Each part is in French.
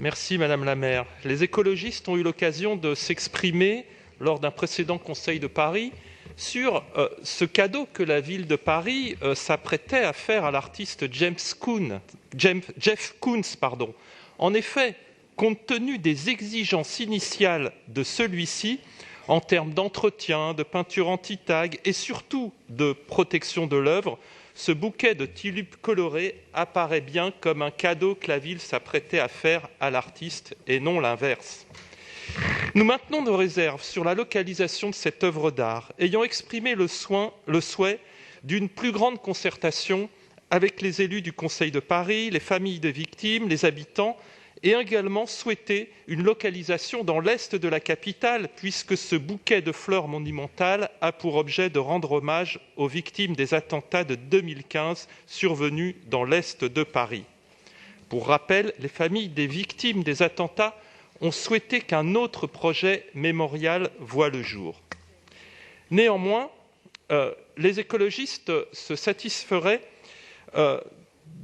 Merci Madame la maire. Les écologistes ont eu l'occasion de s'exprimer lors d'un précédent Conseil de Paris sur ce cadeau que la ville de Paris s'apprêtait à faire à l'artiste Jeff Koons. En effet, compte tenu des exigences initiales de celui-ci, en termes d'entretien, de peinture anti-tag et surtout de protection de l'œuvre, ce bouquet de tulipes colorées apparaît bien comme un cadeau que la ville s'apprêtait à faire à l'artiste et non l'inverse. Nous maintenons nos réserves sur la localisation de cette œuvre d'art, ayant exprimé le souhait d'une plus grande concertation avec les élus du Conseil de Paris, les familles des victimes, les habitants, et également souhaité une localisation dans l'est de la capitale, puisque ce bouquet de fleurs monumentales a pour objet de rendre hommage aux victimes des attentats de 2015 survenus dans l'est de Paris. Pour rappel, les familles des victimes des attentats ont souhaité qu'un autre projet mémorial voie le jour. Néanmoins, les écologistes se satisferaient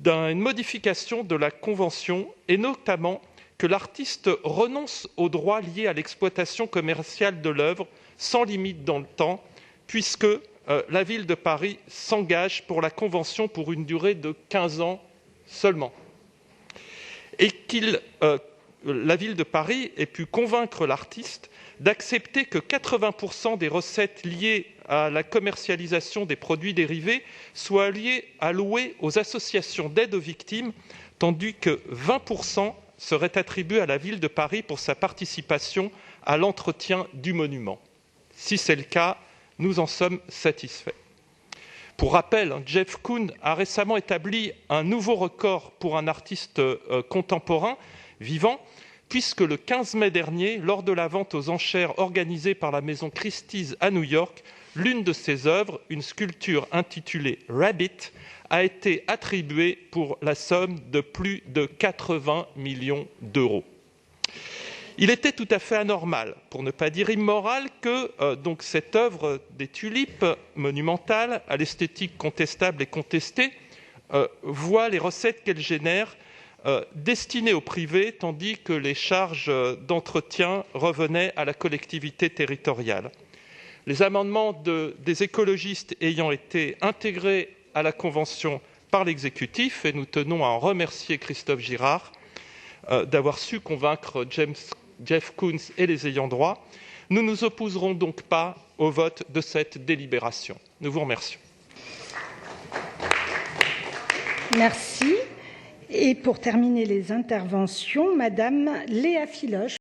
d'une modification de la Convention et notamment que l'artiste renonce aux droits liés à l'exploitation commerciale de l'œuvre sans limite dans le temps, puisque la ville de Paris s'engage pour la Convention pour une durée de 15 ans seulement. Et la ville de Paris ait pu convaincre l'artiste d'accepter que 80% des recettes liées à la commercialisation des produits dérivés soient allouées aux associations d'aide aux victimes, tandis que 20% seraient attribués à la ville de Paris pour sa participation à l'entretien du monument. Si c'est le cas, nous en sommes satisfaits. Pour rappel, Jeff Koons a récemment établi un nouveau record pour un artiste contemporain vivant, puisque le 15 mai dernier, lors de la vente aux enchères organisée par la maison Christie's à New York, l'une de ses œuvres, une sculpture intitulée « Rabbit », a été attribuée pour la somme de plus de 80 millions d'euros. Il était tout à fait anormal, pour ne pas dire immoral, que cette œuvre des tulipes monumentales, à l'esthétique contestable et contestée, voit les recettes qu'elle génère destinées au privé, tandis que les charges d'entretien revenaient à la collectivité territoriale. Les amendements des écologistes ayant été intégrés à la Convention par l'exécutif, et nous tenons à en remercier Christophe Girard d'avoir su convaincre Jeff Koons et les ayants droit, nous ne nous opposerons donc pas au vote de cette délibération. Nous vous remercions. Merci. Et pour terminer les interventions, Madame Léa Filoche.